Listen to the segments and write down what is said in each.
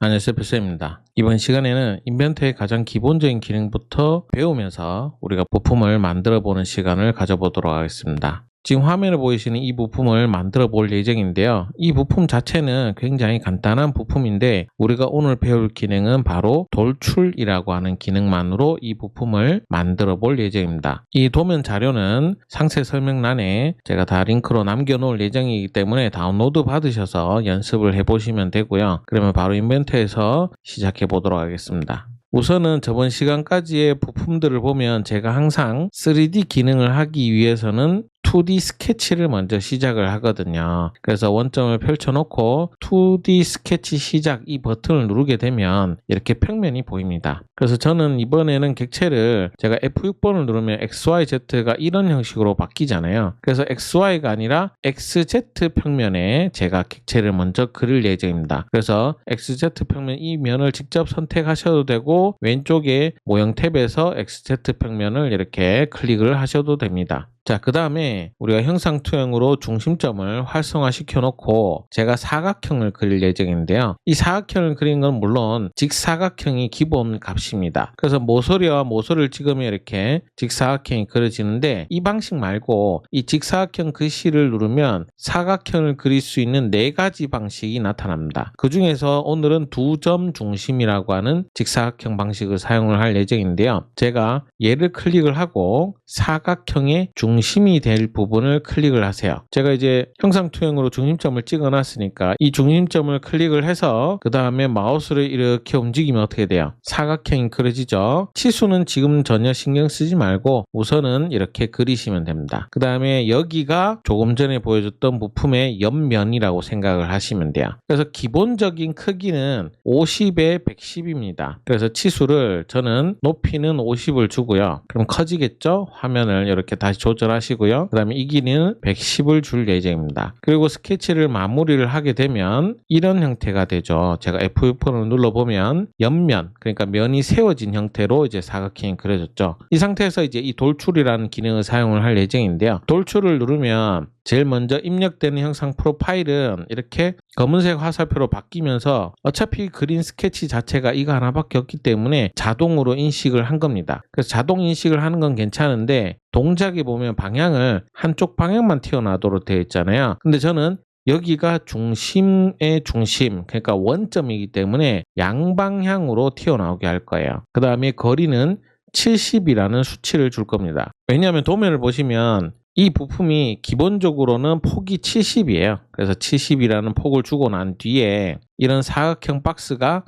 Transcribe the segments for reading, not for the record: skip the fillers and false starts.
안녕하세요, 필쌤입니다. 이번 시간에는 인벤터의 가장 기본적인 기능부터 배우면서 우리가 부품을 만들어 보는 시간을 가져보도록 하겠습니다. 지금 화면에 보이시는 이 부품을 만들어 볼 예정인데요. 이 부품 자체는 굉장히 간단한 부품인데 우리가 오늘 배울 기능은 바로 돌출이라고 하는 기능만으로 이 부품을 만들어 볼 예정입니다. 이 도면 자료는 상세 설명란에 제가 다 링크로 남겨 놓을 예정이기 때문에 다운로드 받으셔서 연습을 해보시면 되고요. 그러면 바로 인벤터에서 시작해 보도록 하겠습니다. 우선은 저번 시간까지의 부품들을 보면 제가 항상 3D 기능을 하기 위해서는 2D 스케치를 먼저 시작을 하거든요. 그래서 원점을 펼쳐놓고 2D 스케치 시작 이 버튼을 누르게 되면 이렇게 평면이 보입니다. 그래서 저는 이번에는 객체를 제가 F6번을 누르면 XYZ가 이런 형식으로 바뀌잖아요. 그래서 XY가 아니라 XZ 평면에 제가 객체를 먼저 그릴 예정입니다. 그래서 XZ 평면 이 면을 직접 선택하셔도 되고 왼쪽에 모형 탭에서 XZ 평면을 이렇게 클릭을 하셔도 됩니다. 자, 그 다음에 우리가 형상투영으로 중심점을 활성화시켜 놓고 제가 사각형을 그릴 예정인데요. 이 사각형을 그린 건 물론 직사각형이 기본 값입니다. 그래서 모서리와 모서리를 찍으면 이렇게 직사각형이 그려지는데 이 방식 말고 이 직사각형 글씨를 누르면 사각형을 그릴 수 있는 4가지 방식이 나타납니다. 그 중에서 오늘은 2점 중심이라고 하는 직사각형 방식을 사용을 할 예정인데요. 제가 얘를 클릭을 하고 사각형의 중심이 될 부분을 클릭을 하세요. 제가 이제 형상투영으로 중심점을 찍어 놨으니까 이 중심점을 클릭을 해서 그 다음에 마우스를 이렇게 움직이면 어떻게 돼요? 사각형이 그려지죠. 치수는 지금 전혀 신경 쓰지 말고 우선은 이렇게 그리시면 됩니다. 그 다음에 여기가 조금 전에 보여줬던 부품의 옆면이라고 생각을 하시면 돼요. 그래서 기본적인 크기는 50에 110입니다. 그래서 치수를 저는 높이는 50을 주고요. 그럼 커지겠죠? 화면을 이렇게 다시 조절하시고요. 그 다음에 이 길이는 110을 줄 예정입니다. 그리고 스케치를 마무리를 하게 되면 이런 형태가 되죠. 제가 F6번을 눌러보면 옆면, 그러니까 면이 세워진 형태로 이제 사각형이 그려졌죠. 이 상태에서 이제 이 돌출이라는 기능을 사용을 할 예정인데요. 돌출을 누르면 제일 먼저 입력되는 형상 프로파일은 이렇게 검은색 화살표로 바뀌면서 어차피 그린 스케치 자체가 이거 하나밖에 없기 때문에 자동으로 인식을 한 겁니다. 그래서 자동 인식을 하는 건 괜찮은데 동작에 보면 방향을 한쪽 방향만 튀어나오도록 되어 있잖아요. 근데 저는 여기가 중심의 중심, 그러니까 원점이기 때문에 양방향으로 튀어나오게 할 거예요. 그 다음에 거리는 70이라는 수치를 줄 겁니다. 왜냐하면 도면을 보시면 이 부품이 기본적으로는 폭이 70이에요. 그래서 70이라는 폭을 주고 난 뒤에 이런 사각형 박스가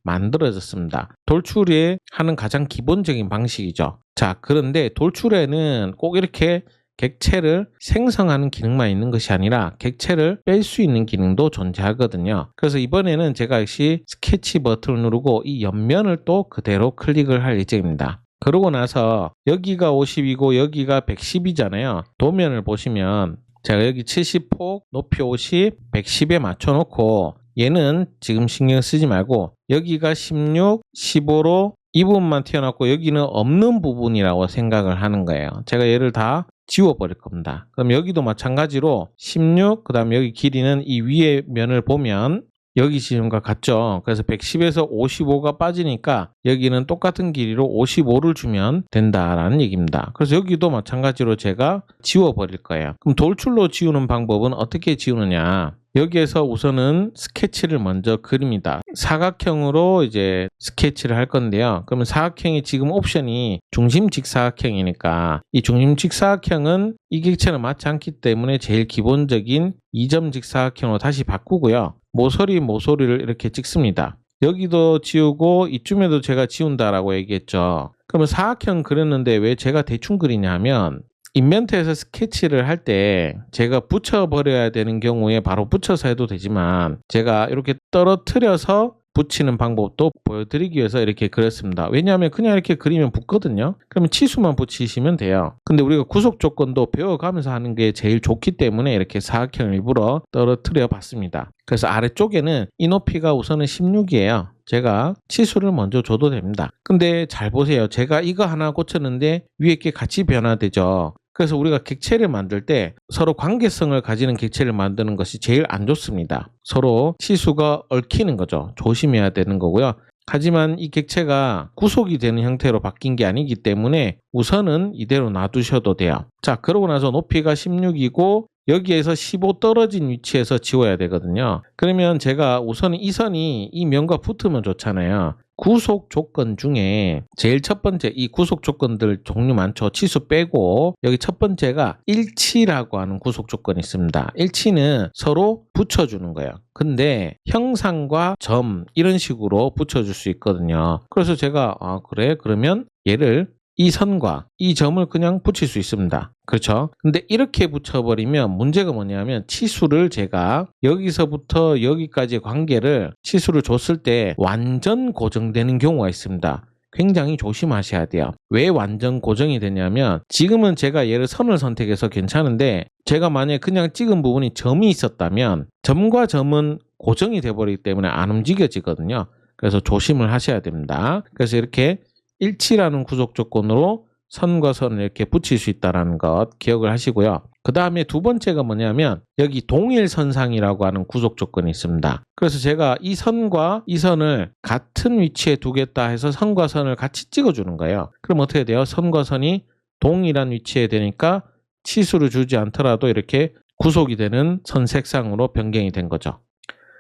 만들어졌습니다. 돌출에 하는 가장 기본적인 방식이죠. 자, 그런데 돌출에는 꼭 이렇게 객체를 생성하는 기능만 있는 것이 아니라 객체를 뺄 수 있는 기능도 존재하거든요. 그래서 이번에는 제가 역시 스케치 버튼을 누르고 이 옆면을 또 그대로 클릭을 할 예정입니다. 그러고 나서 여기가 50이고 여기가 110이잖아요. 도면을 보시면 제가 여기 70폭, 높이 50, 110에 맞춰놓고 얘는 지금 신경 쓰지 말고 여기가 16, 15로 이 부분만 튀어나왔고 여기는 없는 부분이라고 생각을 하는 거예요. 제가 얘를 다 지워버릴 겁니다. 그럼 여기도 마찬가지로 16, 그 다음에 여기 길이는 이 위에 면을 보면 여기 지점과 같죠. 그래서 110에서 55가 빠지니까 여기는 똑같은 길이로 55를 주면 된다라는 얘기입니다. 그래서 여기도 마찬가지로 제가 지워버릴 거예요. 그럼 돌출로 지우는 방법은 어떻게 지우느냐? 여기에서 우선은 스케치를 먼저 그립니다. 사각형으로 이제 스케치를 할 건데요. 그러면 사각형이 지금 옵션이 중심 직사각형이니까 이 중심 직사각형은 이 객체는 맞지 않기 때문에 제일 기본적인 2점 직사각형으로 다시 바꾸고요. 모서리를 이렇게 찍습니다. 여기도 지우고 이쯤에도 제가 지운다라고 얘기했죠. 그러면 사각형 그렸는데 왜 제가 대충 그리냐 하면 인벤터에서 스케치를 할 때 제가 붙여버려야 되는 경우에 바로 붙여서 해도 되지만 제가 이렇게 떨어뜨려서 붙이는 방법도 보여드리기 위해서 이렇게 그렸습니다. 왜냐하면 그냥 이렇게 그리면 붙거든요. 그러면 치수만 붙이시면 돼요. 근데 우리가 구속 조건도 배워가면서 하는 게 제일 좋기 때문에 이렇게 사각형을 일부러 떨어뜨려 봤습니다. 그래서 아래쪽에는 이 높이가 우선은 16이에요. 제가 치수를 먼저 줘도 됩니다. 근데 잘 보세요. 제가 이거 하나 고쳤는데 위에 게 같이 변화되죠. 그래서 우리가 객체를 만들 때 서로 관계성을 가지는 객체를 만드는 것이 제일 안 좋습니다. 서로 치수가 얽히는 거죠. 조심해야 되는 거고요. 하지만 이 객체가 구속이 되는 형태로 바뀐 게 아니기 때문에 우선은 이대로 놔두셔도 돼요. 자, 그러고 나서 높이가 16이고 여기에서 15 떨어진 위치에서 지워야 되거든요. 그러면 제가 우선 이 선이 이 면과 붙으면 좋잖아요. 구속 조건 중에 제일 첫 번째, 이 구속 조건들 종류 많죠. 치수 빼고 여기 첫 번째가 일치라고 하는 구속 조건이 있습니다. 일치는 서로 붙여주는 거예요. 근데 형상과 점 이런 식으로 붙여줄 수 있거든요. 그래서 제가 그래? 그러면 얘를 이 선과 이 점을 그냥 붙일 수 있습니다. 그렇죠? 근데 이렇게 붙여버리면 문제가 뭐냐면 치수를 제가 여기서부터 여기까지의 관계를 치수를 줬을 때 완전 고정되는 경우가 있습니다. 굉장히 조심하셔야 돼요. 왜 완전 고정이 되냐면 지금은 제가 얘를 선을 선택해서 괜찮은데 제가 만약에 그냥 찍은 부분이 점이 있었다면 점과 점은 고정이 돼버리기 때문에 안 움직여지거든요. 그래서 조심을 하셔야 됩니다. 그래서 이렇게 일치라는 구속 조건으로 선과 선을 이렇게 붙일 수 있다는 것 기억을 하시고요. 그 다음에 두 번째가 뭐냐면 여기 동일선상이라고 하는 구속 조건이 있습니다. 그래서 제가 이 선과 이 선을 같은 위치에 두겠다 해서 선과 선을 같이 찍어주는 거예요. 그럼 어떻게 돼요? 선과 선이 동일한 위치에 되니까 치수를 주지 않더라도 이렇게 구속이 되는 선 색상으로 변경이 된 거죠.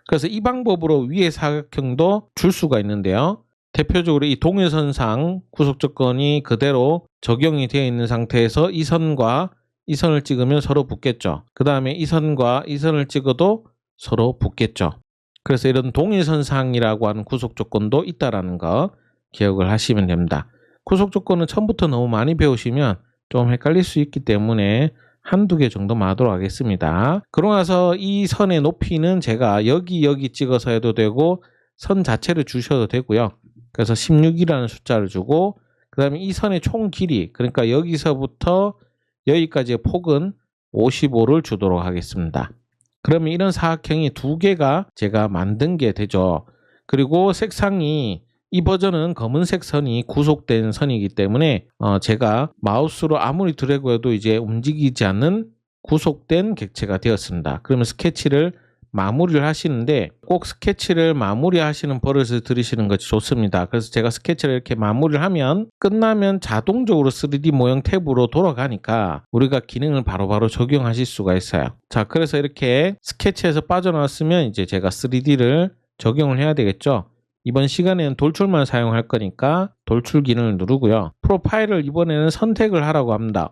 그래서 이 방법으로 위의 사각형도 줄 수가 있는데요. 대표적으로 이 동일선상 구속 조건이 그대로 적용이 되어 있는 상태에서 이 선과 이 선을 찍으면 서로 붙겠죠. 그 다음에 이 선과 이 선을 찍어도 서로 붙겠죠. 그래서 이런 동일선상이라고 하는 구속 조건도 있다라는 거 기억을 하시면 됩니다. 구속 조건은 처음부터 너무 많이 배우시면 좀 헷갈릴 수 있기 때문에 한두 개 정도만 하도록 하겠습니다. 그러고 나서 이 선의 높이는 제가 여기 찍어서 해도 되고 선 자체를 주셔도 되고요. 그래서 16이라는 숫자를 주고 그 다음에 이 선의 총 길이 그러니까 여기서부터 여기까지의 폭은 55를 주도록 하겠습니다. 그러면 이런 사각형이 두 개가 제가 만든 게 되죠. 그리고 색상이 이 버전은 검은색 선이 구속된 선이기 때문에 제가 마우스로 아무리 드래그해도 이제 움직이지 않는 구속된 객체가 되었습니다. 그러면 스케치를 마무리를 하시는데 꼭 스케치를 마무리하시는 버릇을 들이시는 것이 좋습니다. 그래서 제가 스케치를 이렇게 마무리를 하면 끝나면 자동적으로 3D 모형 탭으로 돌아가니까 우리가 기능을 바로바로 적용하실 수가 있어요. 자, 그래서 이렇게 스케치에서 빠져나왔으면 이제 제가 3D를 적용을 해야 되겠죠. 이번 시간에는 돌출만 사용할 거니까 돌출 기능을 누르고요. 프로파일을 이번에는 선택을 하라고 합니다.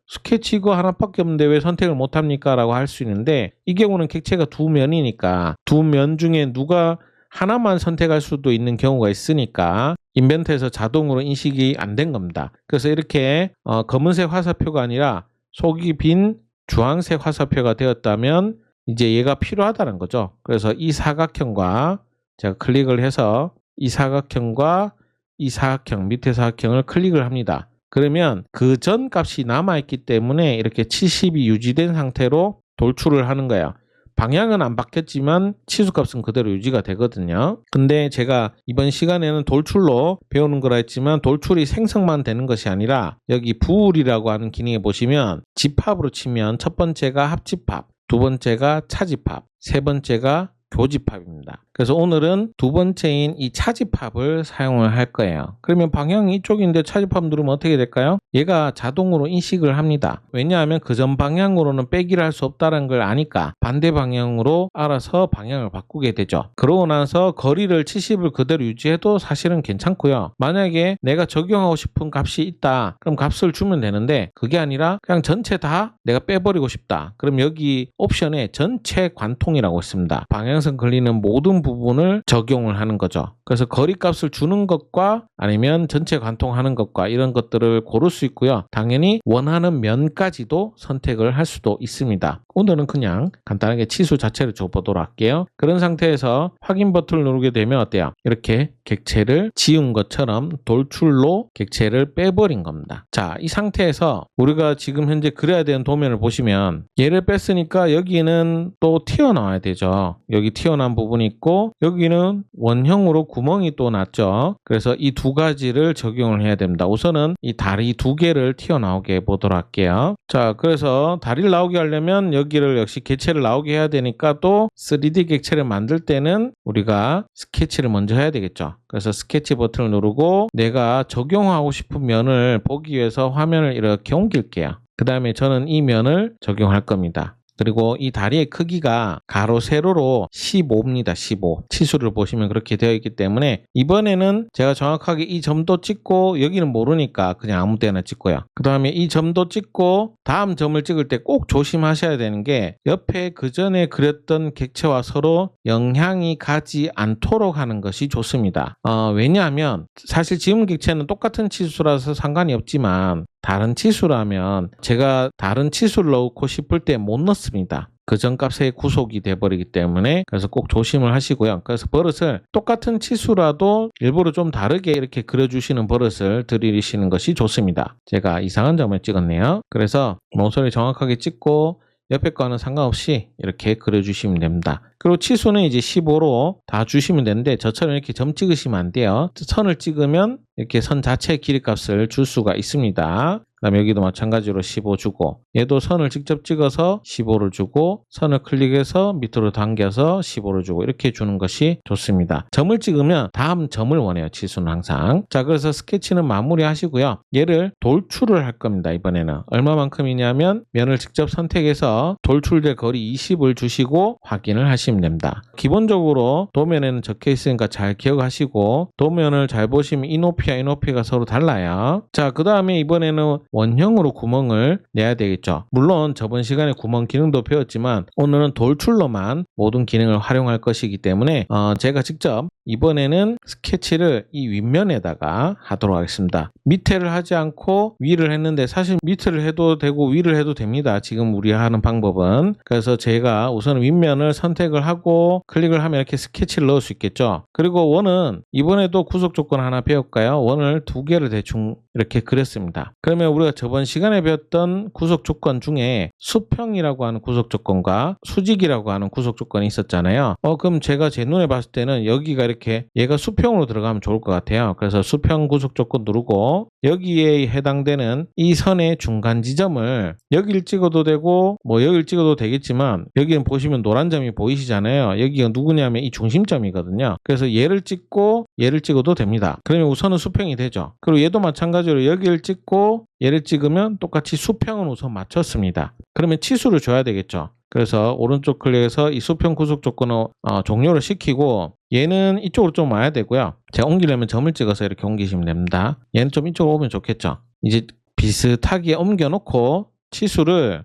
스케치 이거 하나밖에 없는데 왜 선택을 못합니까? 라고 할 수 있는데 이 경우는 객체가 두 면이니까 두 면 중에 누가 하나만 선택할 수도 있는 경우가 있으니까 인벤트에서 자동으로 인식이 안 된 겁니다. 그래서 이렇게 검은색 화살표가 아니라 속이 빈 주황색 화살표가 되었다면 이제 얘가 필요하다는 거죠. 그래서 이 사각형과 제가 클릭을 해서 이 사각형과 이 사각형, 밑에 사각형을 클릭을 합니다. 그러면 그 전 값이 남아있기 때문에 이렇게 70이 유지된 상태로 돌출을 하는 거예요. 방향은 안 바뀌었지만 치수값은 그대로 유지가 되거든요. 근데 제가 이번 시간에는 돌출로 배우는 거라 했지만 돌출이 생성만 되는 것이 아니라 여기 부울이라고 하는 기능에 보시면 집합으로 치면 첫 번째가 합집합, 두 번째가 차집합, 세 번째가 교집합입니다. 그래서 오늘은 두 번째인 이 차집합을 사용을 할 거예요. 그러면 방향이 이쪽인데 차집합 누르면 어떻게 될까요? 얘가 자동으로 인식을 합니다. 왜냐하면 그 전 방향으로는 빼기를 할 수 없다는 걸 아니까 반대 방향으로 알아서 방향을 바꾸게 되죠. 그러고 나서 거리를 70을 그대로 유지해도 사실은 괜찮고요. 만약에 내가 적용하고 싶은 값이 있다. 그럼 값을 주면 되는데 그게 아니라 그냥 전체 다 내가 빼버리고 싶다. 그럼 여기 옵션에 전체 관통이라고 있습니다. 방향성 걸리는 모든 부분을 적용을 하는 거죠. 그래서 거리값을 주는 것과 아니면 전체 관통하는 것과 이런 것들을 고를 수 있고요. 당연히 원하는 면까지도 선택을 할 수도 있습니다. 오늘은 그냥 간단하게 치수 자체를 줘보도록 할게요. 그런 상태에서 확인 버튼을 누르게 되면 어때요? 이렇게 객체를 지운 것처럼 돌출로 객체를 빼버린 겁니다. 자, 이 상태에서 우리가 지금 현재 그려야 되는 도면을 보시면 얘를 뺐으니까 여기는 또 튀어나와야 되죠. 여기 여기 튀어나온 부분이 있고 여기는 원형으로 구멍이 또 났죠. 그래서 이 두 가지를 적용을 해야 됩니다. 우선은 이 다리 두 개를 튀어나오게 해보도록 할게요. 자, 그래서 다리를 나오게 하려면 여기를 역시 객체를 나오게 해야 되니까 또 3D 객체를 만들 때는 우리가 스케치를 먼저 해야 되겠죠. 그래서 스케치 버튼을 누르고 내가 적용하고 싶은 면을 보기 위해서 화면을 이렇게 옮길게요. 그 다음에 저는 이 면을 적용할 겁니다. 그리고 이 다리의 크기가 가로 세로로 15입니다. 15. 치수를 보시면 그렇게 되어 있기 때문에 이번에는 제가 정확하게 이 점도 찍고 여기는 모르니까 그냥 아무 데나 찍고요. 그 다음에 이 점도 찍고 다음 점을 찍을 때 꼭 조심하셔야 되는 게 옆에 그 전에 그렸던 객체와 서로 영향이 가지 않도록 하는 것이 좋습니다. 왜냐하면 사실 지금 객체는 똑같은 치수라서 상관이 없지만 다른 치수라면 제가 다른 치수를 넣고 싶을 때 못 넣습니다. 그 전값에 구속이 돼버리기 때문에 그래서 꼭 조심을 하시고요. 그래서 버릇을 똑같은 치수라도 일부러 좀 다르게 이렇게 그려주시는 버릇을 들이시는 것이 좋습니다. 제가 이상한 점을 찍었네요. 그래서 모서리 정확하게 찍고 옆에 거는 상관없이 이렇게 그려주시면 됩니다. 그리고 치수는 이제 15로 다 주시면 되는데 저처럼 이렇게 점 찍으시면 안 돼요. 선을 찍으면 이렇게 선 자체의 길이값을 줄 수가 있습니다. 그 다음에 여기도 마찬가지로 15 주고 얘도 선을 직접 찍어서 15를 주고 선을 클릭해서 밑으로 당겨서 15를 주고 이렇게 주는 것이 좋습니다. 점을 찍으면 다음 점을 원해요. 치수는 항상. 자, 그래서 스케치는 마무리 하시고요. 얘를 돌출을 할 겁니다. 이번에는 얼마만큼이냐면 면을 직접 선택해서 돌출될 거리 20을 주시고 확인을 하시면 됩니다. 기본적으로 도면에는 적혀 있으니까 잘 기억하시고 도면을 잘 보시면 이 높이와 이 높이가 서로 달라요. 자, 그 다음에 이번에는 원형으로 구멍을 내야 되겠죠. 물론 저번 시간에 구멍 기능도 배웠지만 오늘은 돌출로만 모든 기능을 활용할 것이기 때문에 제가 직접 이번에는 스케치를 이 윗면에다가 하도록 하겠습니다. 밑에를 하지 않고 위를 했는데 사실 밑을 해도 되고 위를 해도 됩니다. 지금 우리 하는 방법은. 그래서 제가 우선 윗면을 선택을 하고 클릭을 하면 이렇게 스케치를 넣을 수 있겠죠. 그리고 원은 이번에도 구속 조건 하나 배울까요? 원을 두 개를 대충 이렇게 그렸습니다. 그러면 우리가 저번 시간에 배웠던 구속 조건 중에 수평이라고 하는 구속 조건과 수직이라고 하는 구속 조건이 있었잖아요. 그럼 제가 제 눈에 봤을 때는 여기가 이렇게 얘가 수평으로 들어가면 좋을 것 같아요. 그래서 수평 구속 조건 누르고 여기에 해당되는 이 선의 중간 지점을 여기를 찍어도 되고 뭐 여기를 찍어도 되겠지만 여기는 보시면 노란 점이 보이시잖아요. 여기가 누구냐면 이 중심점이거든요. 그래서 얘를 찍고 얘를 찍어도 됩니다. 그러면 우선은 수평이 되죠. 그리고 얘도 마찬가지로 여기를 찍고 얘를 찍으면 똑같이 수평은 우선 맞췄습니다. 그러면 치수를 줘야 되겠죠. 그래서 오른쪽 클릭해서 이 수평 구속 조건을 종료를 시키고 얘는 이쪽으로 좀 와야 되고요. 제가 옮기려면 점을 찍어서 이렇게 옮기시면 됩니다. 얘는 좀 이쪽으로 오면 좋겠죠. 이제 비슷하게 옮겨놓고 치수를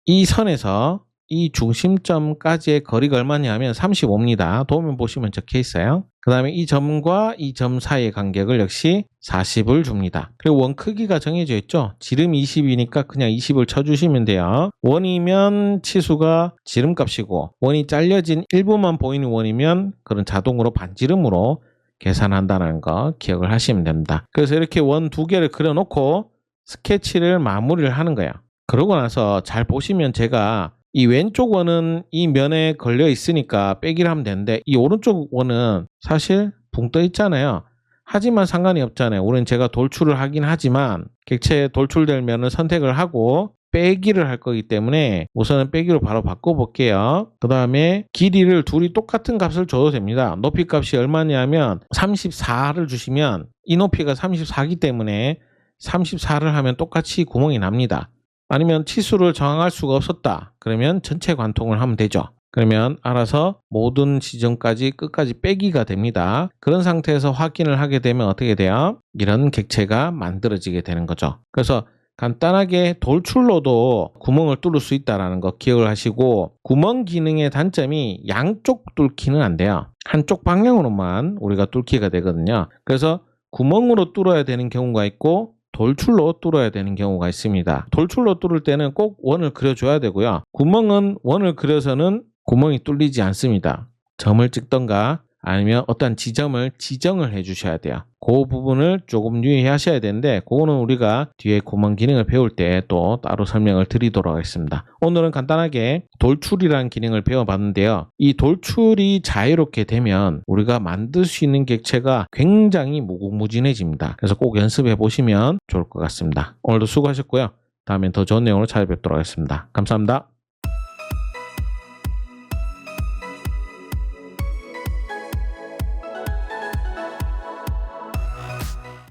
이 선에서 이 중심점까지의 거리가 얼마냐면 35입니다. 도면 보시면 적혀 있어요. 그 다음에 이 점과 이 점 사이의 간격을 역시 40을 줍니다. 그리고 원 크기가 정해져 있죠. 지름 20이니까 그냥 20을 쳐주시면 돼요. 원이면 치수가 지름값이고 원이 잘려진 일부만 보이는 원이면 그런 자동으로 반지름으로 계산한다는 거 기억을 하시면 됩니다. 그래서 이렇게 원 두 개를 그려놓고 스케치를 마무리를 하는 거예요. 그러고 나서 잘 보시면 제가 이 왼쪽 원은 이 면에 걸려 있으니까 빼기를 하면 되는데 이 오른쪽 원은 사실 붕 떠 있잖아요. 하지만 상관이 없잖아요. 우리는 제가 돌출을 하긴 하지만 객체에 돌출될 면을 선택을 하고 빼기를 할 거기 때문에 우선은 빼기로 바로 바꿔볼게요. 그 다음에 길이를 둘이 똑같은 값을 줘도 됩니다. 높이 값이 얼마냐면 34를 주시면 이 높이가 34이기 때문에 34를 하면 똑같이 구멍이 납니다. 아니면 치수를 정할 수가 없었다. 그러면 전체 관통을 하면 되죠. 그러면 알아서 모든 지점까지 끝까지 빼기가 됩니다. 그런 상태에서 확인을 하게 되면 어떻게 돼요? 이런 객체가 만들어지게 되는 거죠. 그래서 간단하게 돌출로도 구멍을 뚫을 수 있다는 거 기억을 하시고 구멍 기능의 단점이 양쪽 뚫기는 안 돼요. 한쪽 방향으로만 우리가 뚫기가 되거든요. 그래서 구멍으로 뚫어야 되는 경우가 있고 돌출로 뚫어야 되는 경우가 있습니다. 돌출로 뚫을 때는 꼭 원을 그려줘야 되고요. 구멍은 원을 그려서는 구멍이 뚫리지 않습니다. 점을 찍던가 아니면 어떠한 지점을 지정을 해 주셔야 돼요. 그 부분을 조금 유의하셔야 되는데 그거는 우리가 뒤에 구멍 기능을 배울 때 또 따로 설명을 드리도록 하겠습니다. 오늘은 간단하게 돌출이라는 기능을 배워봤는데요. 이 돌출이 자유롭게 되면 우리가 만들 수 있는 객체가 굉장히 무궁무진해집니다. 그래서 꼭 연습해 보시면 좋을 것 같습니다. 오늘도 수고하셨고요. 다음엔 더 좋은 내용으로 찾아뵙도록 하겠습니다. 감사합니다.